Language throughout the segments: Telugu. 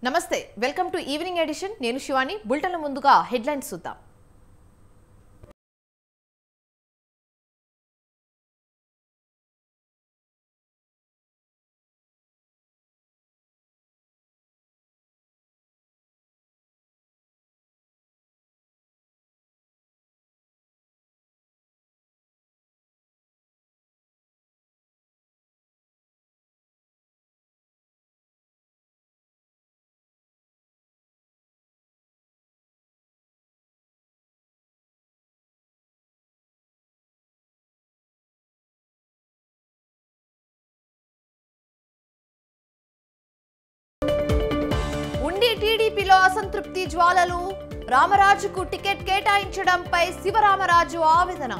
నమస్తే వెల్కమ్ టు ఈవినింగ్ ఎడిషన్ నేను శివాని బులెటిన్ల ముందుగా హెడ్లైన్స్ చూద్దాం టీడీపీలో అసంతృప్తి జ్వాలలు రామరాజుకు టికెట్ కేటాయించడంపై శివరామరాజు ఆవేదన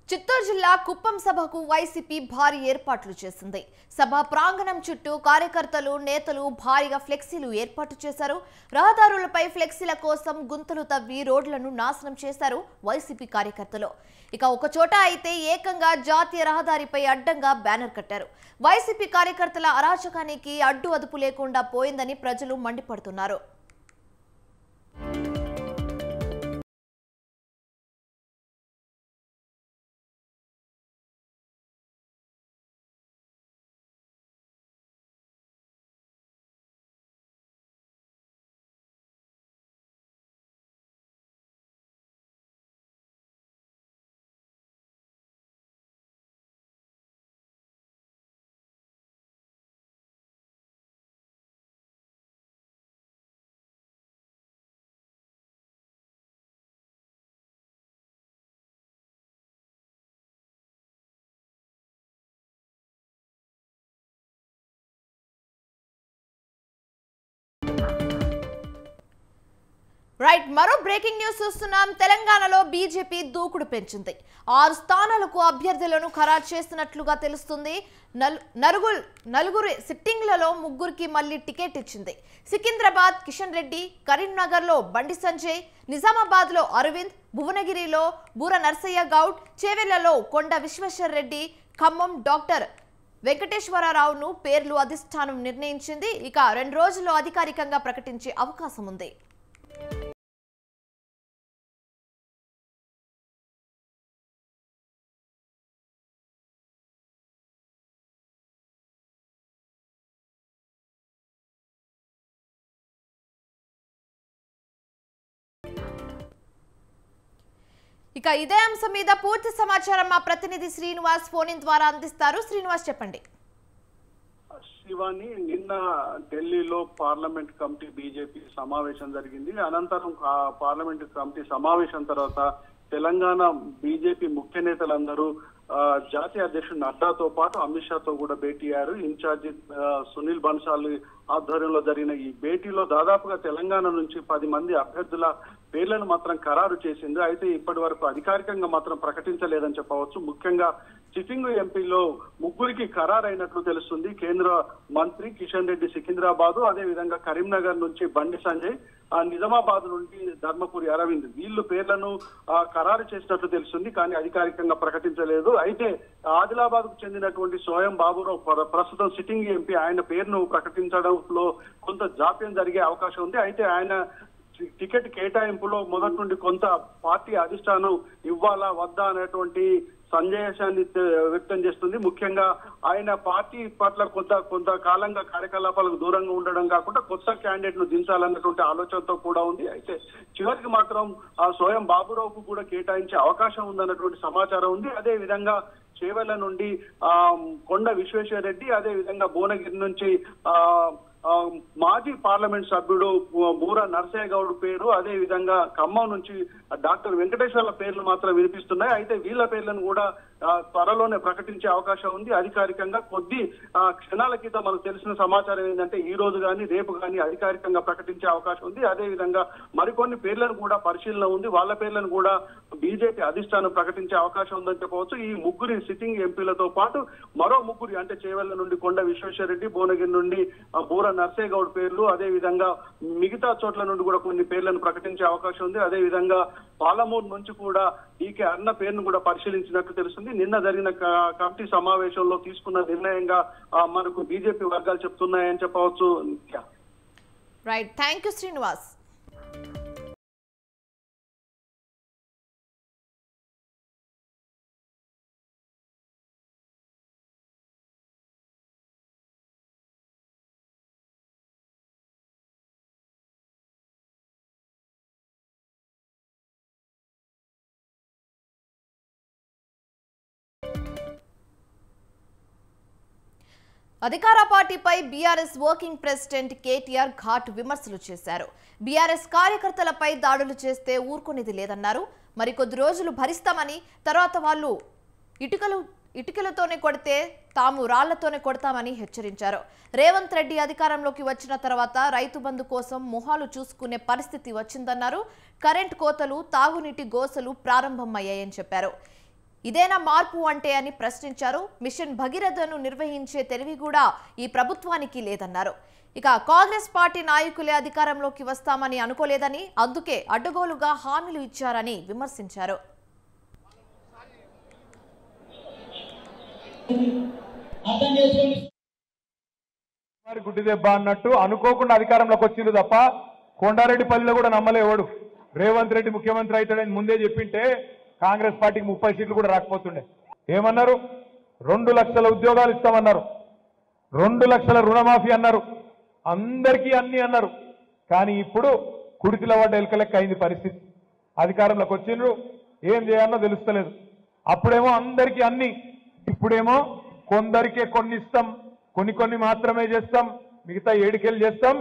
చిత్తూరు జిల్లా కుప్పం సభకు వైసీపీ భారీ ఏర్పాట్లు చేసింది. సభ ప్రాంగణం చుట్టూ కార్యకర్తలు నేతలు భారీగా ఫ్లెక్సీలు ఏర్పాటు చేశారు. రహదారులపై ఫ్లెక్సీల కోసం గుంతలు తవ్వి రోడ్లను నాశనం చేశారు వైసీపీ కార్యకర్తలు. ఇక ఒక చోట అయితే ఏకంగా జాతీయ రహదారిపై అడ్డంగా బ్యానర్ కట్టారు. వైసీపీ కార్యకర్తల అరాచకానికి అడ్డు అదుపు లేకుండా పోయిందని ప్రజలు మండిపడుతున్నారు. మరో బ్రేకింగ్ న్యూస్ చూస్తున్నాం. తెలంగాణలో బీజేపీ దూకుడు పెంచింది. 6 స్థానాలకు అభ్యర్థులను ఖరారు చేస్తున్నట్లుగా తెలుస్తుంది. నలుగురు సిట్టింగ్లలో ముగ్గురికి మళ్లీ టికెట్ ఇచ్చింది. సికింద్రాబాద్ కిషన్ రెడ్డి, కరీంనగర్లో బండి సంజయ్, నిజామాబాద్లో అరవింద్, భువనగిరిలో బూర నర్సయ్య గౌడ్, చేవెళ్లలో కొండ విశ్వేశ్వర్ రెడ్డి, ఖమ్మం డాక్టర్ వెంకటేశ్వరరావును పేర్లు అధిష్టానం నిర్ణయించింది. ఇక 2 రోజుల్లో అధికారికంగా ప్రకటించే అవకాశం ఉంది. ఇక ఇదే అంశం మీద పూర్తి సమాచారం మా ప్రతినిధి శ్రీనివాస్ ఫోన్ ఇన్ ద్వారా అందిస్తారు. శ్రీనివాస్ చెప్పండి. శివాని, నిన్న ఢిల్లీలో పార్లమెంట్ కమిటీ బీజేపీ సమావేశం జరిగింది. అనంతరం పార్లమెంట్ కమిటీ సమావేశం తర్వాత తెలంగాణ బీజేపీ ముఖ్య నేతలందరూ జాతీయ అధ్యక్షుడు నడ్డాతో పాటు అమిత్ షాతో కూడా భేటీ అయ్యారు. ఇన్ఛార్జి సునీల్ బన్సాలి ఆధ్వర్యంలో జరిగిన ఈ భేటీలో దాదాపుగా తెలంగాణ నుంచి 10 మంది అభ్యర్థుల పేర్లను మాత్రం ఖరారు చేసింది. అయితే ఇప్పటి వరకు అధికారికంగా మాత్రం ప్రకటించలేదని చెప్పవచ్చు. ముఖ్యంగా సిట్టింగ్ ఎంపీలో 3కి ఖరారైనట్లు తెలుస్తుంది. కేంద్ర మంత్రి కిషన్ రెడ్డి సికింద్రాబాద్, అదే విధంగా కరీంనగర్ నుంచి బండి సంజయ్, నిజామాబాద్ నుండి ధర్మపురి అరవింద్, వీళ్ళు పేర్లను ఖరారు చేసినట్లు తెలుస్తుంది. కానీ అధికారికంగా ప్రకటించలేదు. అయితే ఆదిలాబాద్ కు చెందినటువంటి సోయం బాబురావు ప్రస్తుతం సిట్టింగ్ ఎంపీ, ఆయన పేరును ప్రకటించడంలో కొంత జాప్యం జరిగే అవకాశం ఉంది. అయితే ఆయన టికెట్ కేటాయింపులో మొదటి నుండి కొంత పార్టీ అధిష్టానం ఇవ్వాలా వద్దా అనేటువంటి సందేశాన్ని వ్యక్తం చేస్తుంది. ముఖ్యంగా ఆయన పార్టీ పట్ల కొంత కాలంగా కార్యకలాపాలకు దూరంగా ఉండడం కాకుండా కొత్త క్యాండిడేట్ ను దించాలన్నటువంటి ఆలోచనతో కూడా ఉంది. అయితే చివరికి మాత్రం ఆ సోయం బాబురావుకు కూడా కేటాయించే అవకాశం ఉందన్నటువంటి సమాచారం ఉంది. అదే విధంగా చేవెళ్ల నుండి కొండ విశ్వేశ్వర రెడ్డి, అదే విధంగా భువనగిరి నుంచి మాజీ పార్లమెంట్ సభ్యుడు బూర నరసయ్య గౌడ్ పేరు, అదే విధంగా ఖమ్మం నుంచి డాక్టర్ వెంకటేశ్వర్ల పేర్లు మాత్రం వినిపిస్తున్నాయి. అయితే వీళ్ళ పేర్లను కూడా త్వరలోనే ప్రకటించే అవకాశం ఉంది. అధికారికంగా కొద్ది క్షణాల క్రితం మనకు తెలిసిన సమాచారం ఏంటంటే ఈ రోజు కానీ రేపు కానీ అధికారికంగా ప్రకటించే అవకాశం ఉంది. అదే విధంగా మరికొన్ని పేర్లను కూడా పరిశీలన ఉంది. వాళ్ళ పేర్లను కూడా బీజేపీ అధిష్టానం ప్రకటించే అవకాశం ఉందని చెప్పవచ్చు. ఈ 3 సిట్టింగ్ ఎంపీలతో పాటు మరో 3 అంటే చేవెళ్ల నుండి కొండ విశ్వేశ్వర రెడ్డి, భువనగిరి నుండి బూర నర్సయ్య గౌడ్ పేర్లు, అదే విధంగా మిగతా చోట్ల నుండి కూడా కొన్ని పేర్లను ప్రకటించే అవకాశం ఉంది. అదే విధంగా పాలమూరు నుంచి కూడా డీకే అన్న పేరును కూడా పరిశీలించినట్టు తెలుస్తుంది. నిన్న జరిగిన కమిటీ సమావేశంలో తీసుకున్న నిర్ణయంగా మనకు బీజేపీ వర్గాలు చెప్తున్నాయని చెప్పవచ్చు. Right, thank you Srinivas. అధికార పార్టీపై BRS working president KTR ghat విమర్శలు చేశారు. బీఆర్ఎస్ కార్యకర్తలపై దాడులు చేస్తే ఊరుకునేది లేదన్నారు. మరికొద్ది రోజులు భరిస్తామని, తర్వాత వాళ్ళు ఇటుకలతోనే కొడితే తాము రాళ్లతోనే కొడతామని హెచ్చరించారు. రేవంత్ రెడ్డి అధికారంలోకి వచ్చిన తర్వాత రైతు బంధు కోసం మొహాలు చూసుకునే పరిస్థితి వచ్చిందన్నారు. కరెంట్ కోతలు, తాగునీటి గోసలు ప్రారంభమయ్యాయని చెప్పారు. ఇదేనా మార్పు అంటే అని ప్రశ్నించారు. మిషన్ భగీరథను నిర్వహించే తెలివి కూడా ఈ ప్రభుత్వానికి లేదన్నారు. ఇక కాంగ్రెస్ పార్టీ నాయకులే అధికారంలోకి వస్తామని అనుకోలేదని, అందుకే అడ్డగోలుగా హామీలు ఇచ్చారని విమర్శించారు. గుడ్డి దెబ్బ అన్నట్టు అనుకోకుండా అధికారంలోకి వచ్చింది తప్ప కొండారెడ్డిపల్లిలో కూడా నమ్మలేవాడు. రేవంత్ రెడ్డి ముఖ్యమంత్రి అవుతాడని ముందే చెప్పింటే కాంగ్రెస్ పార్టీకి 30 సీట్లు కూడా రాకపోతుండే. ఏమన్నారు? 2 లక్షల ఉద్యోగాలు ఇస్తామన్నారు, 2 లక్షల రుణమాఫీ అన్నారు, అందరికీ అన్ని అన్నారు. కానీ ఇప్పుడు కుడితిల పడ్డ ఎలకలెక్క అయింది పరిస్థితి. అధికారంలోకి వచ్చిండ్రు, ఏం చేయాలనో తెలుస్తలేదు. అప్పుడేమో అందరికీ అన్ని, ఇప్పుడేమో కొందరికే కొన్ని ఇస్తాం, కొన్ని మాత్రమే చేస్తాం, మిగతా 7 చేస్తాం,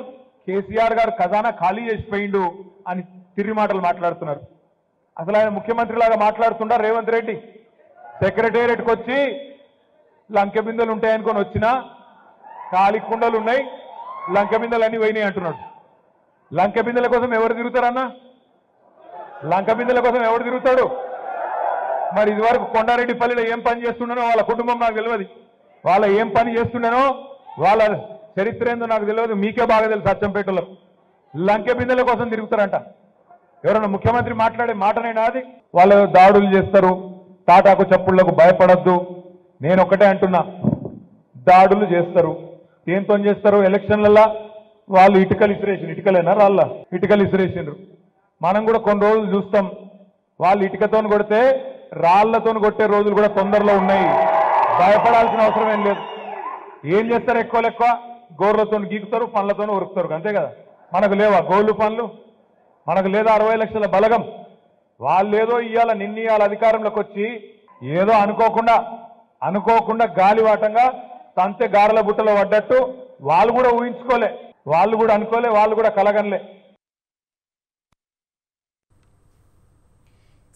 కేసీఆర్ గారు ఖజానా ఖాళీ చేసిపోయిండు అని తిరిగి మాటలు మాట్లాడుతున్నారు. అసలు ఆయన ముఖ్యమంత్రిలాగా మాట్లాడుతుండా రేవంత్ రెడ్డి? సెక్రటేరియట్కి వచ్చి లంకె బిందెలు ఉంటాయనుకొని వచ్చినా ఖాళీ కుండలు ఉన్నాయి, లంకె బిందెలు అన్ని పోయినాయి అంటున్నాడు. లంకె బిందెల కోసం ఎవరు తిరుగుతారన్నా? లంకె బిందెల కోసం ఎవరు తిరుగుతాడు? మరి ఇదివరకు కొండారెడ్డిపల్లిలో ఏం పని చేస్తుండనో వాళ్ళ కుటుంబం నాకు తెలియదు, వాళ్ళ ఏం పని చేస్తుండనో వాళ్ళ చరిత్ర ఏందో నాకు తెలియదు. మీకే బాగా తెలుసు. అచ్చంపేటలో లంకె బిందెల కోసం తిరుగుతారంట. ఎవరైనా ముఖ్యమంత్రి మాట్లాడే మాటనైనా అది? వాళ్ళు దాడులు చేస్తారు, తాటాకు చప్పుళ్లకు భయపడద్దు. నేను ఒకటే అంటున్నా, దాడులు చేస్తారు. దేంతో చేస్తారు? ఎలక్షన్లలో వాళ్ళు ఇటుకలు ఇసిరేసిండ్రు. ఇటుకలేనా రాళ్ళ? ఇటుకలు ఇసిరేసిండ్రు. మనం కూడా కొన్ని రోజులు చూస్తాం. వాళ్ళు ఇటుకతో కొడితే రాళ్లతో కొట్టే రోజులు కూడా తొందరలో ఉన్నాయి. భయపడాల్సిన అవసరం ఏం లేదు. ఏం చేస్తారు? ఎక్కువ గోర్లతో గీకుతారు, పండ్లతో ఉరుకుతారు, అంతే కదా. మనకు లేవా గోళ్ళు పనులు? మనకు లేదా 60 లక్షల బలగం? వాళ్ళేదో ఇవాళ నిన్న అధికారంలోకి వచ్చి ఏదో అనుకోకుండా గాలివాటంగా సంతే గారెల బుట్టలో పడ్డట్టు వాళ్ళు కూడా ఊహించుకోలే, వాళ్ళు కూడా అనుకోలే, వాళ్ళు కూడా కలగనలే.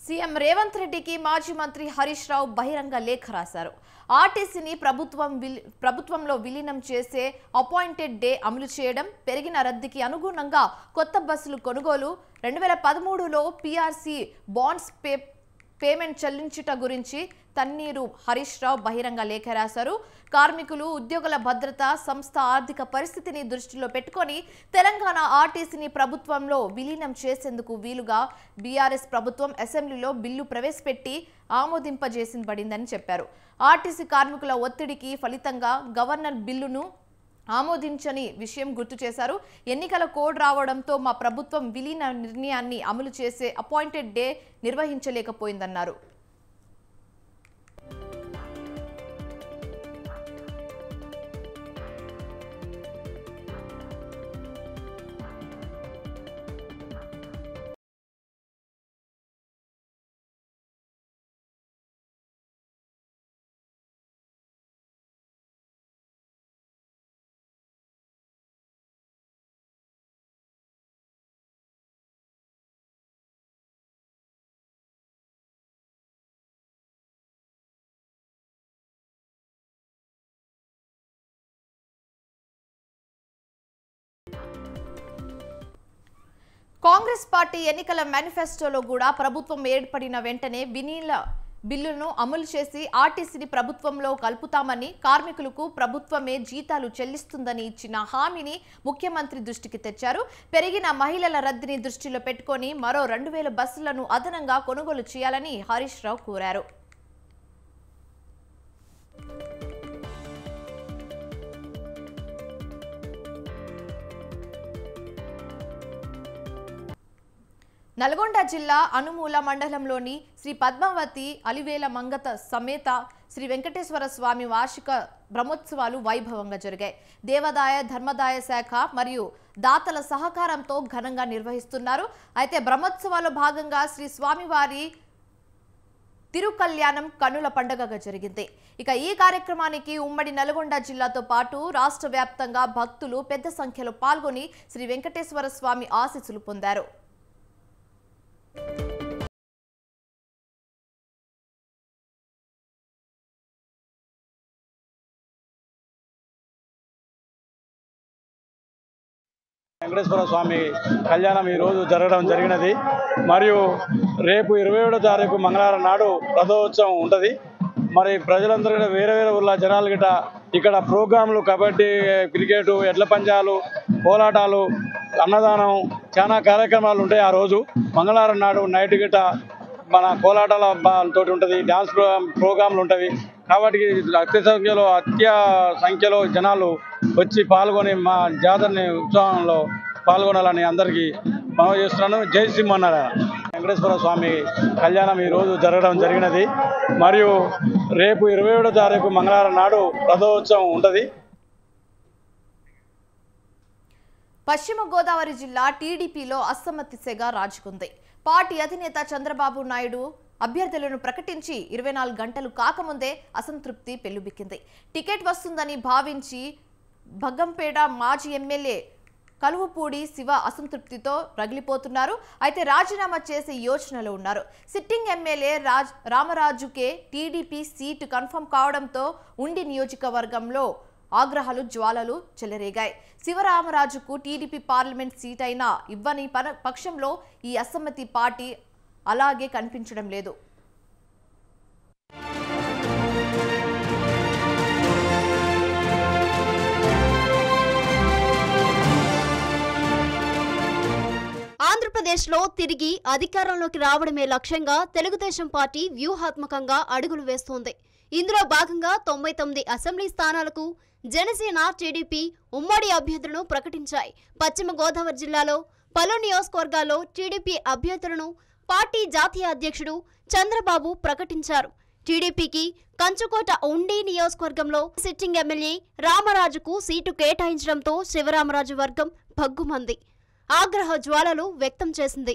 సీఎం రేవంత్ రెడ్డికి మాజీ మంత్రి హరీష్ రావు బహిరంగ లేఖ రాశారు. ఆర్టీసీని ప్రభుత్వంలో విలీనం చేసే అపాయింటెడ్ డే అమలు చేయడం, పెరిగిన రద్దీకి అనుగుణంగా కొత్త బస్సులు కొనుగోలు, 2013లో పీఆర్సీ బాండ్స్ పేమెంట్ చెల్లించుట గురించి తన్నీరు హరీష్ రావు బహిరంగ లేఖ రాశారు. కార్మికులు, ఉద్యోగుల భద్రత, సంస్థ ఆర్థిక పరిస్థితిని దృష్టిలో పెట్టుకొని తెలంగాణ ఆర్టీసీని ప్రభుత్వంలో విలీనం చేసేందుకు వీలుగా బీఆర్ఎస్ ప్రభుత్వం అసెంబ్లీలో బిల్లు ప్రవేశపెట్టి ఆమోదింపజేసిందని చెప్పారు. ఆర్టీసీ కార్మికుల ఒత్తిడికి ఫలితంగా గవర్నర్ బిల్లును ఆమోదించని విషయం గుర్తు చేశారు. ఎన్నికల కోడ్ రావడంతో మా ప్రభుత్వం విలీన నిర్ణయాన్ని అమలు చేసే అపాయింటెడ్ డే నిర్వహించలేకపోయిందన్నారు. కాంగ్రెస్ పార్టీ ఎన్నికల మేనిఫెస్టోలో కూడా ప్రభుత్వం ఏర్పడిన వెంటనే విలీన బిల్లును అమలు చేసి ఆర్టీసీని ప్రభుత్వంలో కలుపుతామని, కార్మికులకు ప్రభుత్వమే జీతాలు చెల్లిస్తుందని ఇచ్చిన హామీని ముఖ్యమంత్రి దృష్టికి తెచ్చారు. పెరిగిన మహిళల రద్దీని దృష్టిలో పెట్టుకొని మరో 2000 బస్సులను అదనంగా కొనుగోలు చేయాలని హరీష్ రావు కోరారు. నల్గొండ జిల్లా అనుమూల మండలంలోని శ్రీ పద్మావతి అలివేల మంగత సమేత శ్రీ వెంకటేశ్వర స్వామి వార్షిక బ్రహ్మోత్సవాలు వైభవంగా జరిగాయి. దేవాదాయ ధర్మదాయ శాఖ మరియు దాతల సహకారంతో ఘనంగా నిర్వహిస్తున్నారు. అయితే బ్రహ్మోత్సవాల్లో భాగంగా శ్రీ స్వామివారి తిరుకల్యాణం కన్నుల పండుగగా జరిగింది. ఇక ఈ కార్యక్రమానికి ఉమ్మడి నల్గొండ జిల్లాతో పాటు రాష్ట్ర వ్యాప్తంగా భక్తులు పెద్ద సంఖ్యలో పాల్గొని శ్రీ వెంకటేశ్వర స్వామి ఆశీస్సులు పొందారు. వెంకటేశ్వర స్వామి కళ్యాణం ఈరోజు జరగడం జరిగినది. మరియు రేపు 27వ తారీఖు మంగళవారం నాడు రథోత్సవం ఉంటుంది. మరి ప్రజలందరూ కూడా వేరే ఊళ్ళ జనాలు గిట ఇక్కడ ప్రోగ్రాంలు, కబడ్డీ, క్రికెట్, ఎడ్ల పంజాలు, కోలాటాలు, అన్నదానం, చాలా కార్యక్రమాలు ఉంటాయి. ఆ రోజు మంగళవారం నాడు నైట్ గిట మన కోలాటాల తోటి ఉంటుంది, డ్యాన్స్ ప్రోగ్రాంలు ఉంటాయి. కాబట్టి అత్య సంఖ్యలో జనాలు వచ్చి పాల్గొని మా జాతరని ఉత్సవంలో పాల్గొనాలని అందరికీ మనవి చేస్తున్నాను. జై శ్రీమన్నారాయణ. వెంకటేశ్వర స్వామి కళ్యాణం ఈరోజు జరగడం జరిగినది. మరియు రేపు 27వ తారీఖు మంగళవారం నాడు రథోత్సవం ఉంటుంది. పశ్చిమ గోదావరి జిల్లా టీడీపీలో అసమ్మతి సెగ రాజుకుంది. పార్టీ అధినేత చంద్రబాబు నాయుడు అభ్యర్థులను ప్రకటించి 24 గంటలు కాకముందే అసంతృప్తి పెల్లుబిక్కింది. టికెట్ వస్తుందని భావించి భగ్గంపేట మాజీ ఎమ్మెల్యే కలువపూడి శివ అసంతృప్తితో రగిలిపోతున్నారు. అయితే రాజీనామా చేసే యోచనలో ఉన్నారు. సిట్టింగ్ ఎమ్మెల్యే రామరాజుకే టీడీపీ సీటు కన్ఫర్మ్ కావడంతో ఉండి నియోజకవర్గంలో ఆగ్రహాలు జ్వాలలు చెలరేగాయి. శివరామరాజుకు టీడీపీ పార్లమెంట్ సీట్ అయినా ఇవ్వని పక్షంలో ఈ అసమ్మతి పార్టీ అలాగే కనిపించడం లేదు. ఆంధ్రప్రదేశ్లో తిరిగి అధికారంలోకి రావడమే లక్ష్యంగా తెలుగుదేశం పార్టీ వ్యూహాత్మకంగా అడుగులు వేస్తోంది. ఇందులో భాగంగా 99 అసెంబ్లీ స్థానాలకు జనసేన, టీడీపీ ఉమ్మడి అభ్యర్థులను ప్రకటించాయి. పశ్చిమ గోదావరి జిల్లాలో పలు నియోజకవర్గాల్లో టీడీపీ అభ్యర్థులను పార్టీ జాతీయ అధ్యక్షుడు చంద్రబాబు ప్రకటించారు. టీడీపీకి కంచుకోట ఉండి నియోజకవర్గంలో సిట్టింగ్ ఎమ్మెల్యే రామరాజుకు సీటు కేటాయించడంతో శివరామరాజు వర్గం భగ్గుమంది ఆగ్రహ జ్వాలలు వ్యక్తం చేసింది.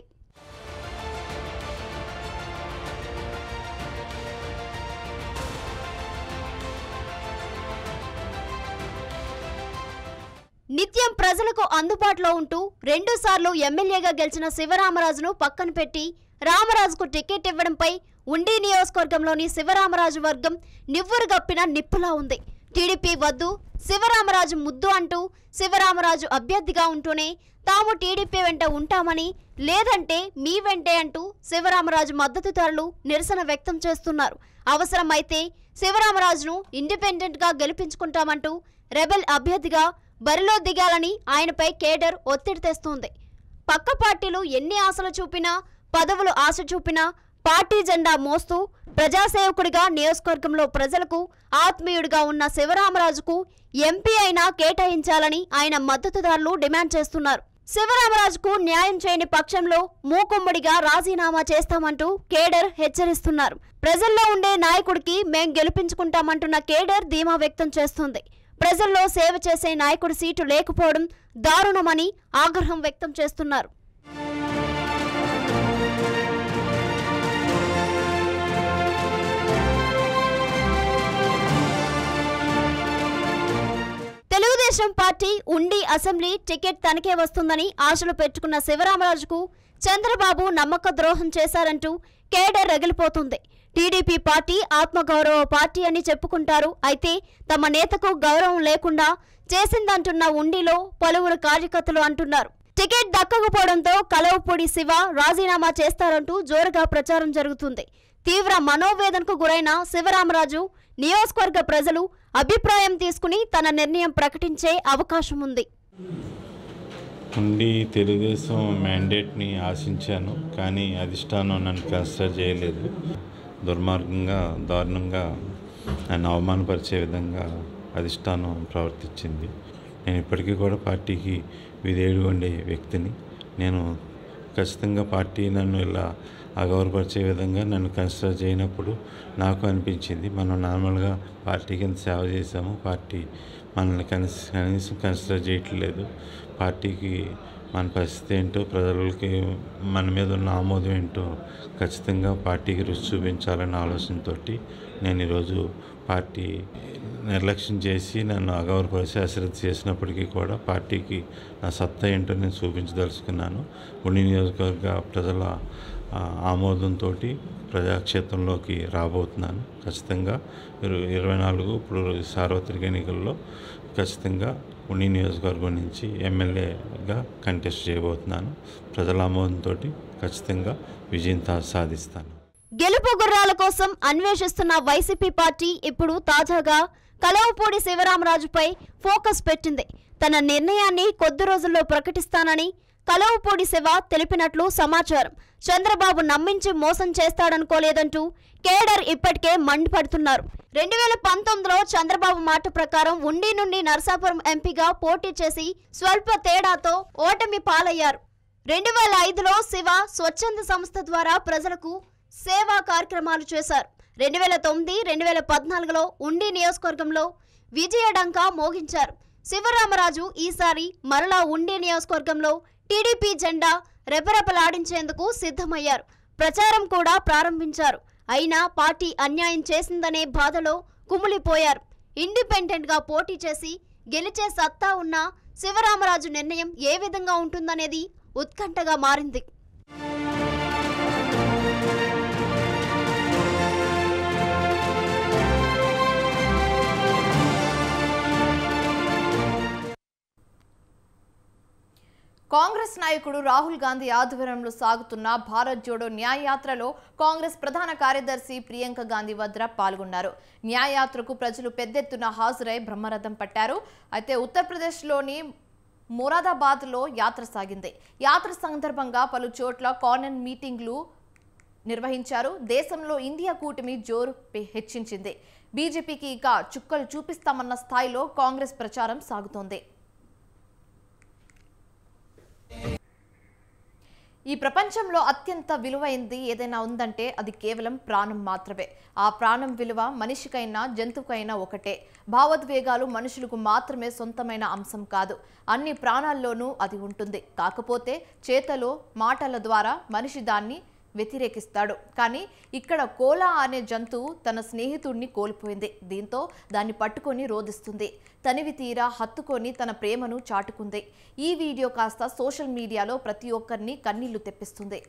నిత్యం ప్రజలకు అందుబాటులో ఉంటూ 2 సార్లు ఎమ్మెల్యేగా గెలిచిన శివరామరాజును పక్కన పెట్టి రామరాజుకు టికెట్ ఇవ్వడంపై ఉండి నియోజకవర్గంలోని శివరామరాజు వర్గం నివ్వురుగప్పిన నిప్పులా ఉంది. టీడీపీ వద్దు, శివరామరాజు ముద్దు అంటూ శివరామరాజు అభ్యర్థిగా ఉంటూనే తాము టీడీపీ వెంట ఉంటామని, లేదంటే మీ వెంటే అంటూ శివరామరాజు మద్దతుదారులు నిరసన వ్యక్తం చేస్తున్నారు. అవసరమైతే శివరామరాజును ఇండిపెండెంట్ గా గెలిపించుకుంటామంటూ రెబెల్ అభ్యర్థిగా బరిలో దిగాలని ఆయనపై కేడర్ ఒత్తిడి తెస్తోంది. పక్క పార్టీలు ఎన్ని ఆశలు చూపినా, పదవులు ఆశ చూపినా పార్టీ జెండా మోస్తూ ప్రజాసేవకుడిగా నియోజకవర్గంలో ప్రజలకు ఆత్మీయుడిగా ఉన్న శివరామరాజుకు ఎంపీ అయినా కేటాయించాలని ఆయన మద్దతుదారులు డిమాండ్ చేస్తున్నారు. శివరామరాజుకు న్యాయం చేయని పక్షంలో మూకుమ్మడిగా రాజీనామా చేస్తామంటూ కేడర్ హెచ్చరిస్తున్నారు. ప్రజల్లో ఉండే నాయకుడికి మేం గెలిపించుకుంటామంటున్న కేడర్ ధీమా వ్యక్తం చేస్తుంది. ప్రజల్లో సేవ చేసే నాయకుడి సీటు లేకపోవడం దారుణమని ఆగ్రహం వ్యక్తం చేస్తున్నారు. తెలుగుదేశం పార్టీ ఉండి అసెంబ్లీ టికెట్ తనకే వస్తుందని ఆశలు పెట్టుకున్న శివరామరాజుకు చంద్రబాబు నమ్మక ద్రోహం చేశారంటూ కేడర్ రగిలిపోతుంది. టీడీపీ పార్టీ ఆత్మగౌరవ పార్టీ అని చెప్పుకుంటారు. అయితే తమ నేతకు గౌరవం లేకుండా చేసిందంటున్న ఉండిలో పలువురు కార్యకర్తలు అంటున్నారు. టికెట్ దక్కకపోవడంతో కలవపూడి శివ రాజీనామా చేస్తారంటూ జోరుగా ప్రచారం జరుగుతుంది. తీవ్ర మనోవేదనకు గురైన శివరామరాజు నియోజకవర్గ ప్రజలు అభిప్రాయం తీసుకుని తన నిర్ణయం ప్రకటించే అవకాశం ఉంది. ఉండి తెలుగుదేశం మ్యాండేట్ని ఆశించాను, కానీ అధిష్టానం నన్ను కన్సిడర్ చేయలేదు. దుర్మార్గంగా, దారుణంగా నన్ను అవమానపరిచే విధంగా అధిష్టానం ప్రవర్తించింది. నేను ఇప్పటికీ కూడా పార్టీకి విధేయుడు ఉండే వ్యక్తిని. నేను ఖచ్చితంగా పార్టీ నన్ను ఇలా అగౌరవపరిచే విధంగా నన్ను కన్సిడర్ చేయనప్పుడు నాకు అనిపించింది, మనం నార్మల్గా పార్టీకి ఎంత సేవ చేసాము, పార్టీ మనల్ని కనీసం కన్సిడర్ చేయట్లేదు, పార్టీకి మన పరిస్థితి ఏంటో, ప్రజలకి మన మీద ఉన్న ఆమోదం ఏంటో ఖచ్చితంగా పార్టీకి రుచి చూపించాలన్న ఆలోచనతో నేను ఈరోజు పార్టీ నిర్లక్ష్యం చేసి నన్ను అగౌరవపరిచి అశ్రద్ధ చేసినప్పటికీ కూడా పార్టీకి నా సత్తా ఏంటో నేను చూపించదలుచుకున్నాను. ఉండి నియోజకవర్గ ప్రజల ఆమోదంతో ప్రజాక్షేత్రంలోకి రాబోతున్నాను. ఖచ్చితంగా 24 ఇప్పుడు సార్వత్రిక ఎన్నికల్లో ఖచ్చితంగా ఉండి నియోజకవర్గం నుంచి ఎమ్మెల్యేగా కంటెస్ట్ చేయబోతున్నాను. ప్రజల ఆమోదంతో ఖచ్చితంగా విజయం సాధిస్తాను. గెలుపు గుర్రాల కోసం అన్వేషిస్తున్న వైసీపీ పార్టీ ఇప్పుడు తాజాగా కలవపూడి శివరామరాజుపై ఫోకస్ పెట్టింది. తన నిర్ణయాన్ని కొద్ది రోజుల్లో ప్రకటిస్తానని కలవపూడి శివ తెలిపినట్లు సమాచారం. చంద్రబాబు నమ్మించి మోసం చేస్తాడనుకోలేదంటూ కేడర్ ఇప్పటికే మండిపడుతున్నారు. 2019లో చంద్రబాబు మాట ప్రకారం ఉండి నుండి నరసాపురం ఎంపీగా పోటీ చేసి స్వల్ప తేడాతో ఓటమి పాలయ్యారు. 2005లో శివ స్వచ్ఛంద సంస్థ ద్వారా ప్రజలకు సేవా కార్యక్రమాలు చేశారు. 2009, 2014లో ఉండి నియోజకవర్గంలో విజయడంకా మోగించారు. శివరామరాజు ఈసారి మరలా ఉండి నియోజకవర్గంలో టీడీపీ జెండా రెపరెపలాడించేందుకు సిద్ధమయ్యారు. ప్రచారం కూడా ప్రారంభించారు. అయినా పార్టీ అన్యాయం చేసిందనే బాధలో కుమిలిపోయారు. ఇండిపెండెంట్గా పోటీ చేసి గెలిచే సత్తా ఉన్న శివరామరాజు నిర్ణయం ఏ విధంగా ఉంటుందనేది ఉత్కంఠగా మారింది. కాంగ్రెస్ నాయకుడు రాహుల్ గాంధీ ఆధ్వర్యంలో సాగుతున్న భారత్ జోడో న్యాయయాత్రలో కాంగ్రెస్ ప్రధాన కార్యదర్శి ప్రియాంక గాంధీ వద్రా పాల్గొన్నారు. న్యాయయాత్రకు ప్రజలు పెద్దెత్తున హాజరై బ్రహ్మరథం పట్టారు. అయితే ఉత్తరప్రదేశ్లోని మొరాదాబాద్లో యాత్ర సాగింది. యాత్ర సందర్భంగా పలు చోట్ల కార్నర్ మీటింగ్లు నిర్వహించారు. దేశంలో ఇండియా కూటమి జోరు హెచ్చించింది. బీజేపీకి ఇక చుక్కలు చూపిస్తామన్న స్థాయిలో కాంగ్రెస్ ప్రచారం సాగుతోంది. ఈ ప్రపంచంలో అత్యంత విలువైంది ఏదైనా ఉందంటే అది కేవలం ప్రాణం మాత్రమే. ఆ ప్రాణం విలువ మనిషికైనా జంతువుకైనా ఒకటే. భావోద్వేగాలు మనుషులకు మాత్రమే సొంతమైన అంశం కాదు, అన్ని ప్రాణాల్లోనూ అది ఉంటుంది. కాకపోతే చేతలో మాటల ద్వారా మనిషి దాన్ని వ్యతిరేకిస్తాడు. కానీ ఇక్కడ కోలా అనే జంతువు తన స్నేహితుడిని కోల్పోయింది. దీంతో దాన్ని పట్టుకొని రోదిస్తుంది. తనివి తీరా హత్తుకొని తన ప్రేమను చాటుకుంది. ఈ వీడియో కాస్త సోషల్ మీడియాలో ప్రతి ఒక్కరిని కన్నీళ్లు తెప్పిస్తుంది.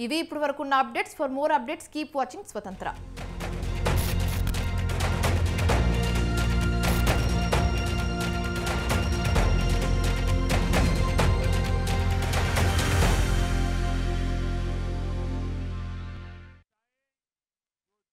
ఇవి ఇప్పటి వరకు ఉన్న updates. For more updates keep watching స్వతంత్ర.